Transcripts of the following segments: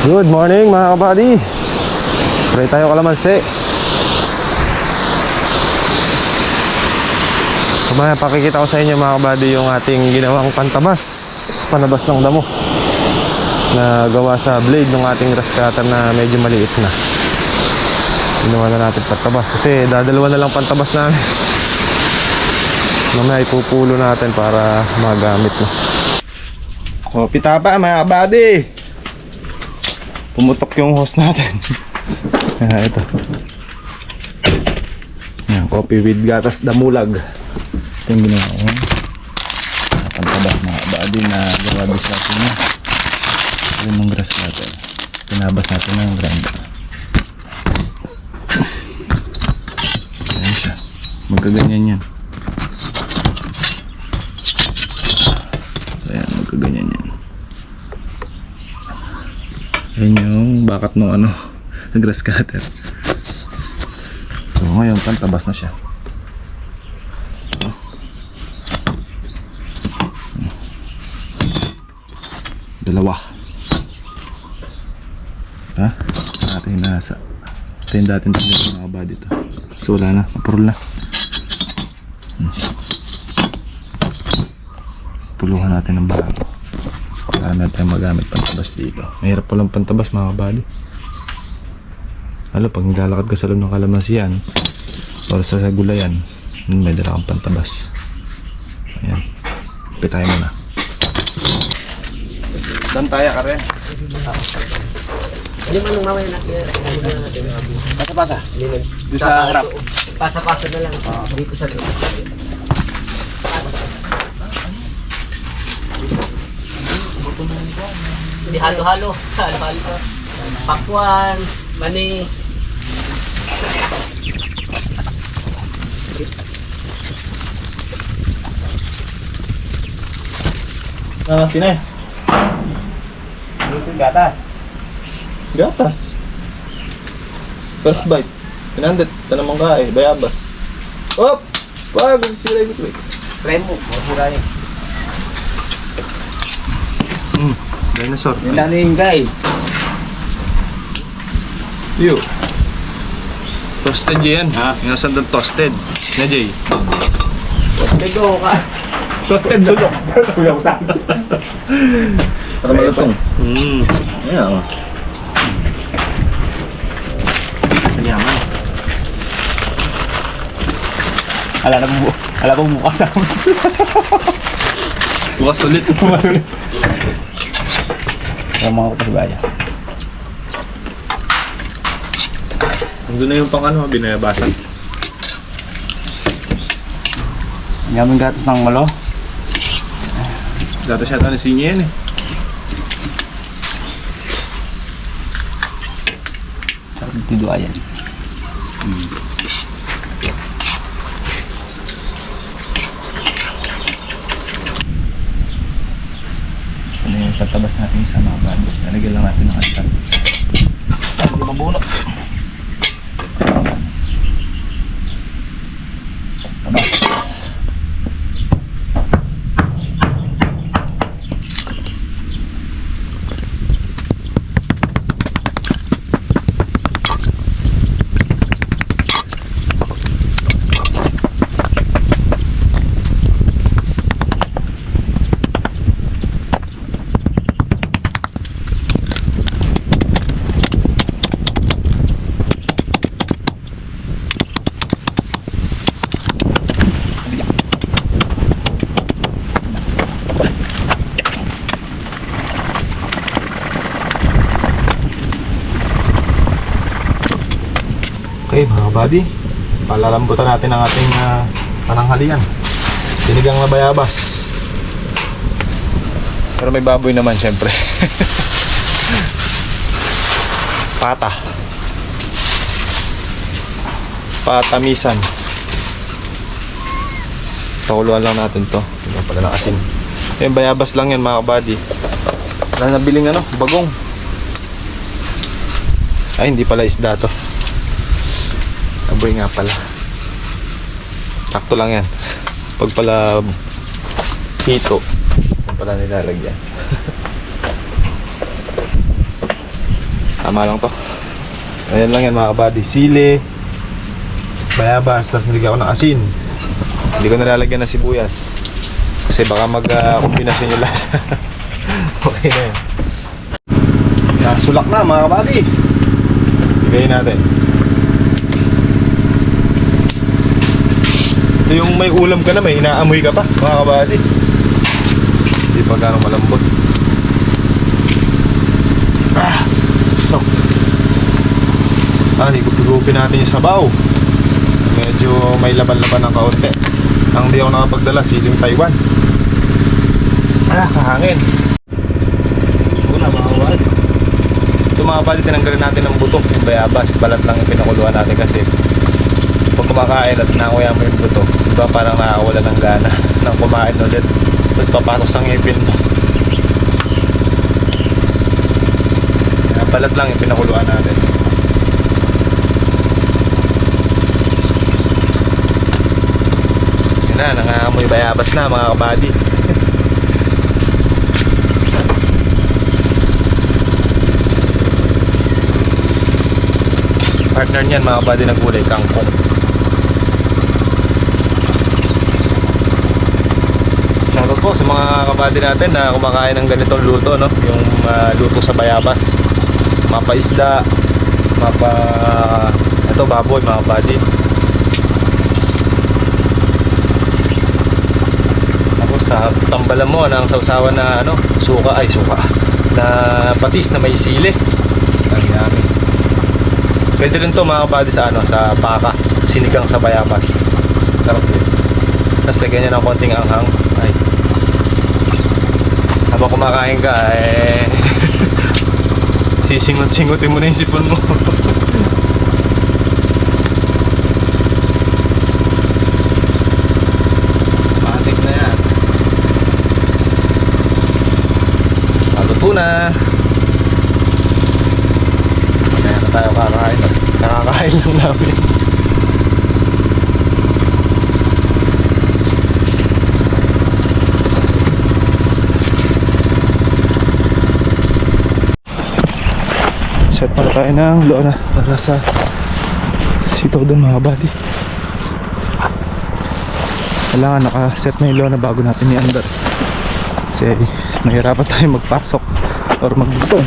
Good morning mga kabady. Spray tayo kalamansi. Kumaya pakikita ko sa inyo mga kabady yung ating ginawang pantabas. Panabas ng damo na gawa sa blade ng ating grass cutter na medyo maliit na. Ginawa na natin pantabas kasi dadalawa na lang pantabas namin. Mamaya ipupulo natin para magamit na. Kopi tapa mga kabady. Pumutok yung hose natin. Ito. Yan, coffee with gatas damulag. Ito yung ginawa ko. Pantabas mga kabady na gawa sa atin na. Ito yung grass natin. Pinabas natin ng grinder. Ayan siya. Magkaganyan yan. Ayan, magkaganyan yan. Ayan yung bakat ng grass cutter. So ngayon pantabas na siya. Dalawa. Ha? Ating nasa. Ito yung dating tayo mga body ito. So wala na, naparol na. Puluhan natin ng bago. Para natin magamit pantabas dito. Mahirap palang pantabas mga kabali. Pag nilalakad ka sa loob ng kalamansian or sa gulayan, may dala kang pantabas. Ayan. Pitay mo na. Saan tayo ka rin? Hindi man mamaya na. Pasa-pasa? Hindi Doon sa harap? Pasa-pasa na lang. Dito sa loob. Hindi halo-halo. Halo-halo. Pakwan, mani. Sino eh? Dito gatas. Gatas. First bite. Pinandit. Ito naman ka eh. Bayabas. Hop! Wag! Sira yung ito eh. Premo. Masira yun. Dinosaur. Yung lalo yung guy. Yo. Toasted yan. Ha? Yung nasan doon toasted. Na Jay. Tego ka. Toasted dulok. Tulong sa akin. Para malutong. Ayan o. Kanyaman. Ala mo bukas ako. Bukas ulit. Bukas ulit. Yung mga kapasibaya. Doon na yung pang binayabasan. Yaman gatas ng malo. Data siya ito na sinya yan eh. Sarap dito ayan. Ano yung tatabas natin sa mga bando. Nalagyan lang natin ng asal. Hindi mabunot. Tabas. Okay mga buddy, palalambutan natin ang ating pananghalian. Sinigang na bayabas. Pero may baboy naman syempre. Pata. Patamisan. Pakuluan lang natin to. Hindi pala ng asin. Yung bayabas lang yan mga buddy. Wala nabiling bagong. Ay hindi pala isda to. Aboy nga pala. Sakto lang yan. Pag pala hito, pala nilalagyan. Tama lang to. Ayan lang yan mga kabady. Sili, bayabas, tapos nilagyan ko ng asin. Hindi ko nalalagyan ng sibuyas. Kasi baka mag-kombinasyon yung lasa. Okay na yun. Nasulak na mga kabady. Bigayin natin. Ito yung may ulam ka na, may inaamoy ka pa mga kabady. Hindi pa gano'ng malambot. So higupin natin yung sabaw. Medyo may laban-laban ng kaunti. Ang di ako nakapagdala, siling Taiwan. Kahangin. Ito na mga kabady. Ito mga kabady, tinanggalin natin ng buto, yung bayabas. Balat lang yung pinakuluan natin kasi pag kumakain at nakuya mo yung buto, diba parang nakakawala ng gana nang kumain ulit. Tapos papasok sa ngipin mo. Balat lang yung pinakuluan natin. Yan na, nangangamoy bayabas na mga kabady. Partner niyan mga kabady ng gulay, kangkong. Shoutout po sa mga kabady natin na kumakain ng ganitong luto, no? Yung luto sa bayabas. Mapa-isda, ito baboy mga kabady. Tapos sa tambalan mo ng sausawan na suka na patis na may sili. Ang yummy. Pwede rin to mga kabady sa baka, sinigang sa bayabas. Sarap din. Tapos lagyan niya ng konting anghang. Ay. Habang kumakain ka sisingot-singotin mo na yung sipon mo. Matik na yan. Maluto na. Kaya na tayo kakain. Nakakain lang namin. Set para tayo ng lona para sa sitaw doon mga kabady. Kailangan nakaset na yung lona bago natin i-under kasi nahirapan tayo magpasok or magbutong.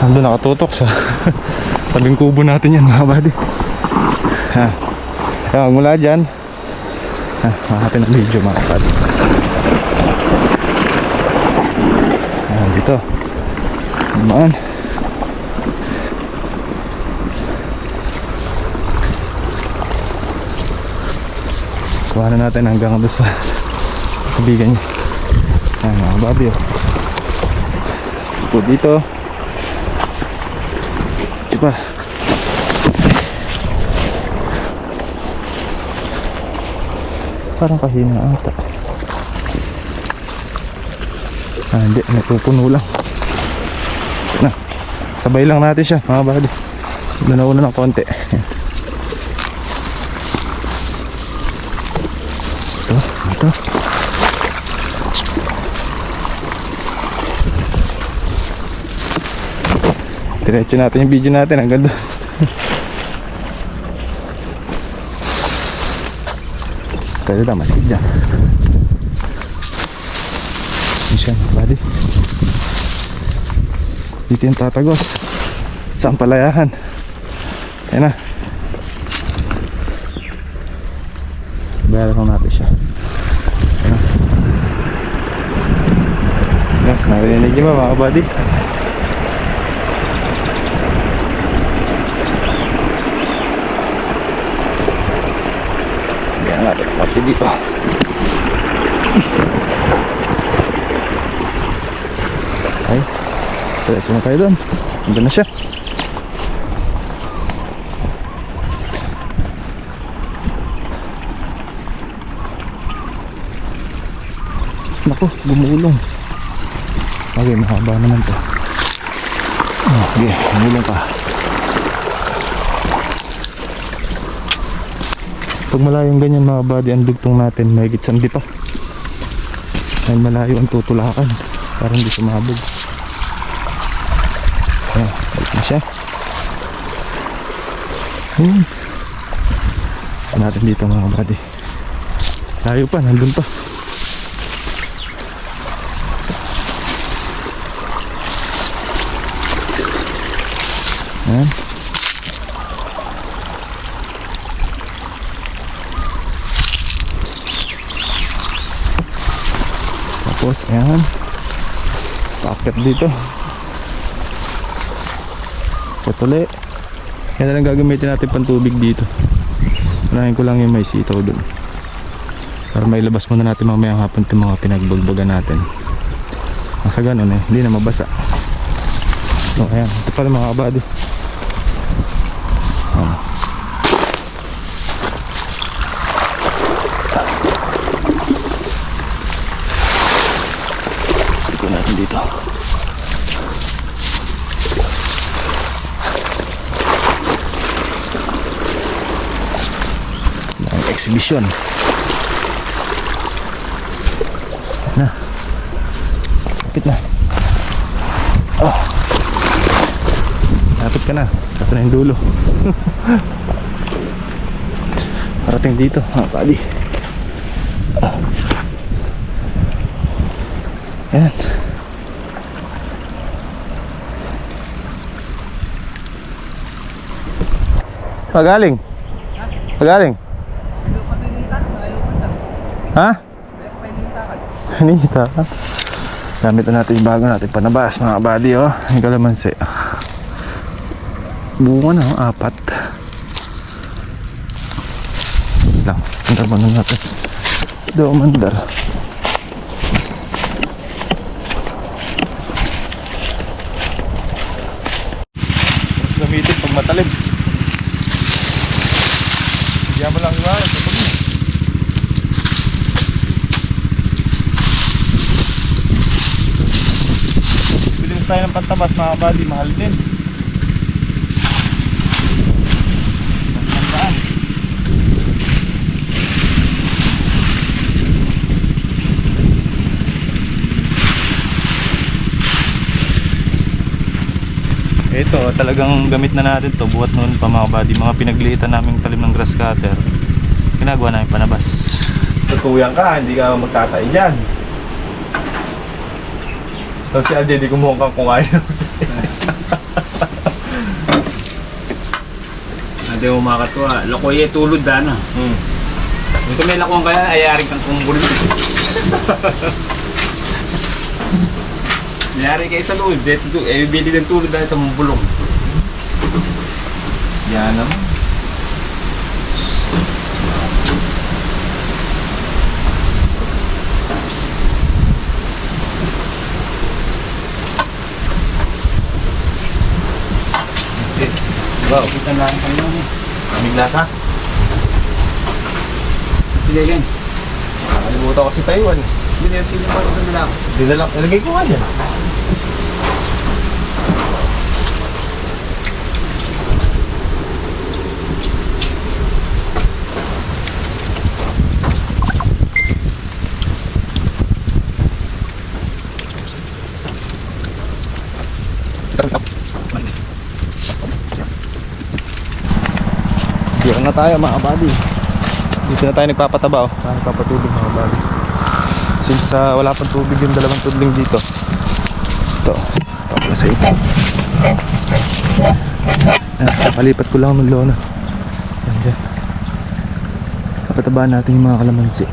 Ando nakatutok sa tabing kubo natin yan mga kabady. Mula dyan makatin ang video mga kabady. Dito naman kuha na natin hanggang doon sa kabigan niya. Ayan mga kabady dito diba parang kahina ata. Hindi, napupuno lang. Sabay lang natin siya mga kabady. Nauna ng konti. Ito. Diretso natin yung video natin hanggang doon. Pwede na maskid dyan. Siya buddy. Dito yung tatagos sa ampalayahan. Ayan na. Bayaran lang natin siya. Ayan na. Narinig niyo ba mga buddy? Ayan natin pati dito. Ay, diretso na tayo doon. Andun na siya. Naku, gumulong. Okay, mahaba naman to. Okay, gumulong ka. Pag malayong ganyan mga buddy, ang dugtong natin mahigit sandi pa. dahil malayo ang tutulakan para hindi sumabog. Ayan, balik na siya. Natin dito mga buddy. Layo pa, nandun pa. Ayan. Tapos ayan, paakyat dito. Patuli. Yan na lang gagamitin natin pantubig dito. Unahin ko lang yung may sitaw dun para mailabas muna natin mamayang hapon itong mga pinagbulbagan natin. Sa ganun hindi na mabasa. So ayan, ito pala mga kabady. Ito natin dito. Exhibition na, lapit na. Lapit ka na, ito na yung dulo. Parating dito mga buddy. Ayan. Pagaling? Pagaling? Ha? Hinita ka. Gamit na natin yung bago natin panabas mga buddy yung kalamansi. Bunga na 4 lang. Punta mo na natin doon mandar. Gamitin pag matalim. Diyan mo lang iwanan sa pag tayo ng pantabas mga buddy, mahal din. Tandaan. Ito talagang gamit na natin to buhat noon pa mga buddy, mga pinagliitan naming talim ng grass cutter, ginagawa namin panabas. Tutuyang ka, hindi ka magtatay dyan. Tapos si Aldi, di kumuha kang kumain. Hindi mo makatuwa. Lakoy tulod na. Ito may lakong kaya, ayaring kang kumbulin. Yari kayo sa loob. Bili ng tulod na ito mong bulong. Yan naman. Wow, kita lang ang naman. Aming lasa. Sige yan. Nakalimutan ko si Taiwan. Hindi na sila pa ito na lang. Dinala, ilagay ko nga dyan. Dito na tayo mga buddy. Dito na tayo nagpapataba nagpapatubig mga buddy. Since wala pang tubig yung dalawang tudling dito. Ito pala sa ito. Nakalipat ko lang ng lona. Yan dyan. Papatabaan natin yung mga kalamansi.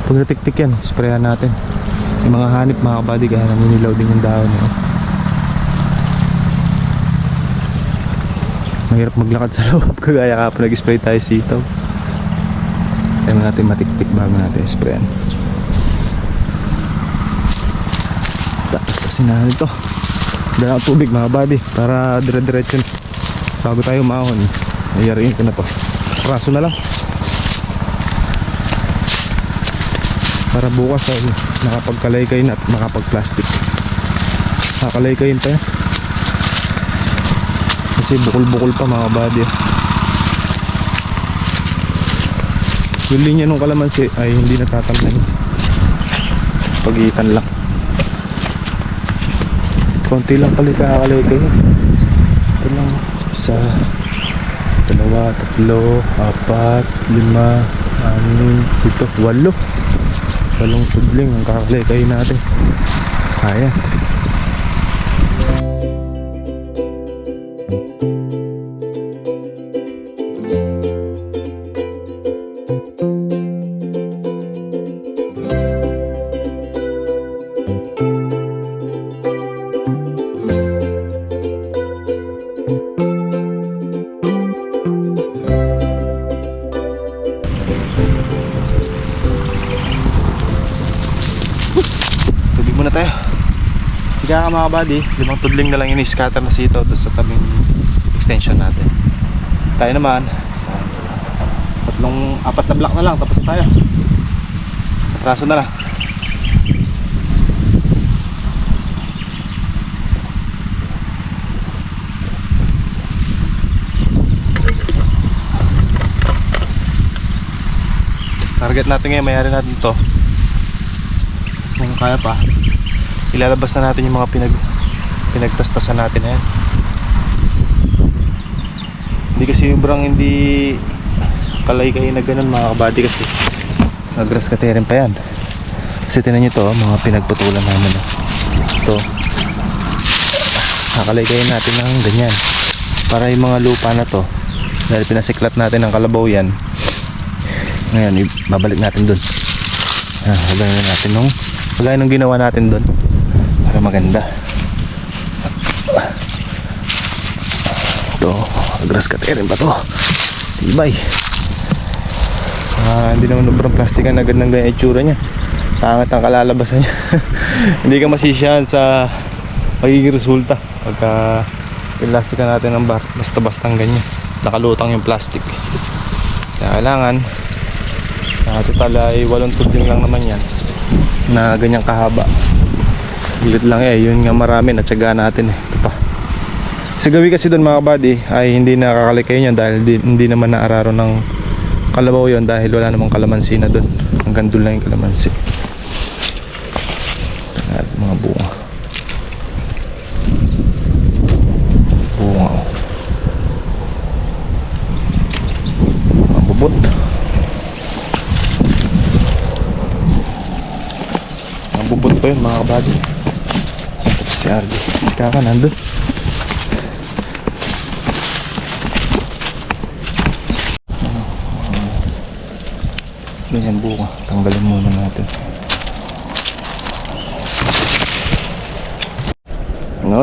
Pag natiktik yan, sprayan natin. Yung mga hanip mga buddy, kaya naninilaw din yung dahon. Mahirap maglakad sa loob kagaya kapag nag-spray tayo sitaw. Kaya natin matiktik bago natin sprayan. Tapos na ito. Dala ang tubig mga buddy para dire-diretso bago tayo umahon. Ayariin ko na to. Praso na lang. Para bukas ay makapagkalaykay na at makapag-plastic. Nakakalaykayin pa yan. Kasi bukol-bukol pa mga buddy. Yung linya ng kalamansi ay hindi natatamnan. pagitan lang. Konti lang kalika-kalika yun. Ito lang. 1, 2, 3, 4, 5, 6, 7, 8, 8 tudling ang kakalikayin natin. Ayan. Tubig muna tayo. Sige ka mga buddy, 5 tudling na lang ini-scatter na sito doon sa tabing extension natin. Tayo naman sa 4 na block na lang, tapos na tayo. Atraso na lang. Target natin ngayon, mayari natin to. Tapos kung kaya pa, ilalabas na natin yung mga pinagtastasan natin na yan. Hindi kasi hindi kalay-kay na ganun mga kabady, kasi nag-grass cutting pa yan. Kasi tinan nyo to, mga pinagputulan namin. Ito, nakalay-kay natin ng ganyan para yung mga lupa na to, dahil pinasiklat natin ng kalabaw yan, ngayon babalik natin dun. Lagay natin nung ginawa natin dun para maganda. Ito, grass cutting pa to, tibay. Hindi naman sobrang plastikan na gandang ganyan itsura nya. Pangat ang kalalabasan nya. Hindi ka masisiyahan sa magiging resulta pagka ilastikan natin ng bar basta-bastang ganyan, nakalutang yung plastic. Kaya kailangan total ay 8 tudling lang naman yan na ganyang kahaba. Gilit lang yun nga marami na tiyaga natin ito pa. Sa gawi kasi doon mga buddy ay hindi nakakalikay niya dahil hindi naman naararo ng kalabaw yon, dahil wala namang kalamansi na doon. Hanggang doon lang yung kalamansi at mga bunga. Mga bubot. Bubot pa yun mga kabady. Tapos si RJ kaka nandun. Ganyan buka, tanggalin muna natin.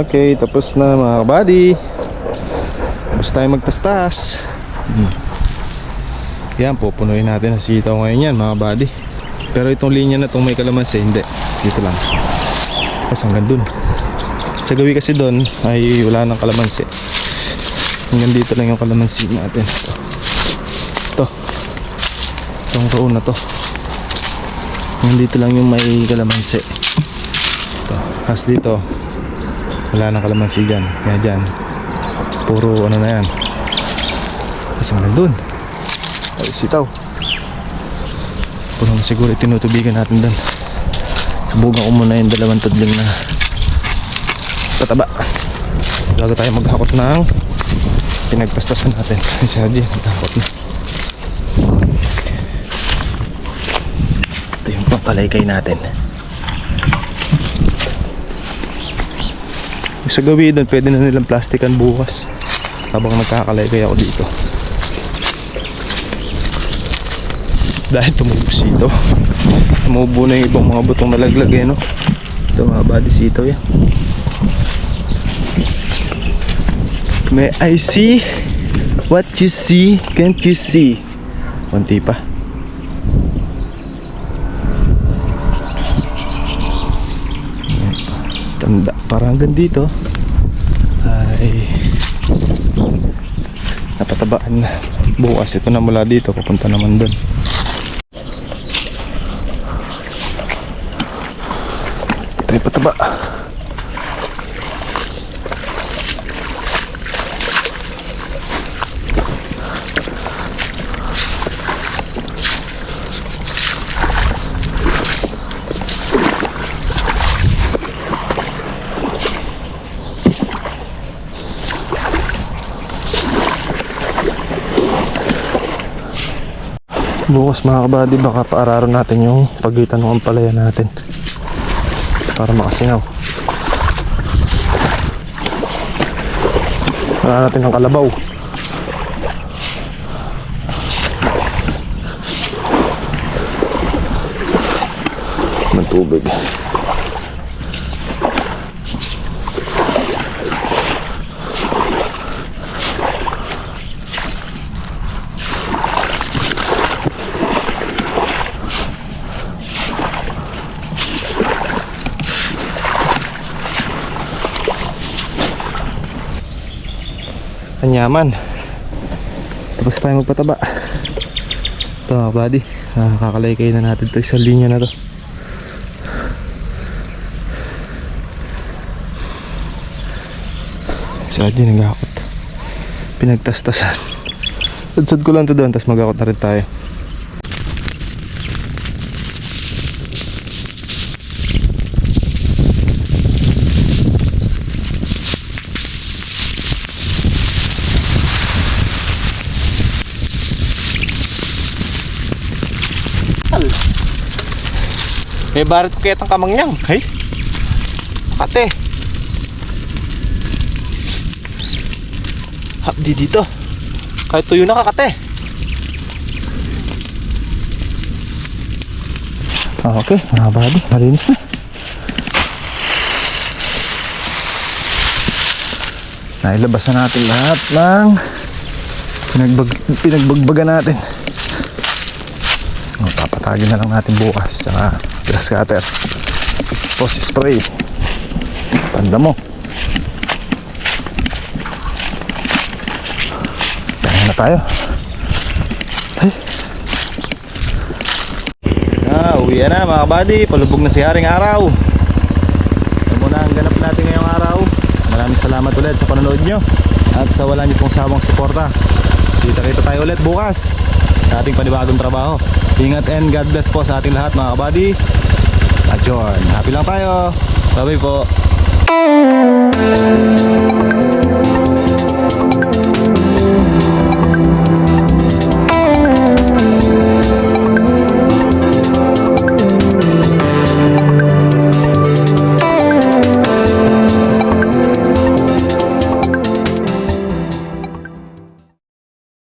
Okay, tapos na mga kabady. Tapos tayo magtastas. Yan, pupunuin natin ang sitaw ngayon yan mga kabady. Pero itong linya na itong may kalamansi, hindi. Dito lang. Tapos hanggang dun. Sa gawi kasi dun ay wala nang kalamansi. Hanggang dito lang yung kalamansi natin. Ito. Itong roon na to. Hanggang dito lang yung may kalamansi. Ito. As dito, wala nang kalamansi dyan. Kaya dyan, puro ano na yan. Tapos hanggang dun ay sitaw. Puro siguro tinutubigan natin doon. Subugan ko muna yung 2 tudling na pataba bago tayo maghakot ng pinagtastasan natin. Si Haji naghakot na. Ito yung pangkalaykay natin. Sa gawi doon pwede na nilang plastikan bukas habang nagkakalaykay ako dito. Dahil tumubos ito, tumubo na yung ibang mga butong nalaglag no? Ito mga body sitaw yan. May I see what you see, can't you see? Konti pa. Tanda, parang hanggang dito ay napatabaan na. Bukas ito na mula dito, papunta naman doon. Ito yung pataba. Bukas mga kabady, baka paararon natin yung pagitan ng ampalaya natin para makasingaw. Wala natin ng kalabaw. Tubig. Anyaman. Tapos tayo magpataba. Ito mga buddy, kakalaykay na natin ito sa linya na to. Si Ardy nag-akot. Pinagtastasan. Sadsad ko lang ito doon, tapos mag-akot na rin tayo. May barit ko kaya itang kamangyang. Hey, ate. Hapdi dito. Kahit tuyo na kakate. Okay, mga buddy, malinis na. Nailabas na natin lahat ng pinagbagbagan natin. Papatagin na lang natin bukas. Tsaka grass cutter. Tapos spray. Panda mo. Na tayo. Ay. Uwi na mga buddy. Palubog na si Haring Araw. Ito muna ang ganap natin ngayong araw. Maraming salamat ulit sa panonood nyo at sa wala nyo pong sawang suporta. Kita-kita tayo ulit bukas sa ating panibagong trabaho. Ingat and God bless po sa ating lahat mga kabady. At yun, happy lang tayo. Bye bye po.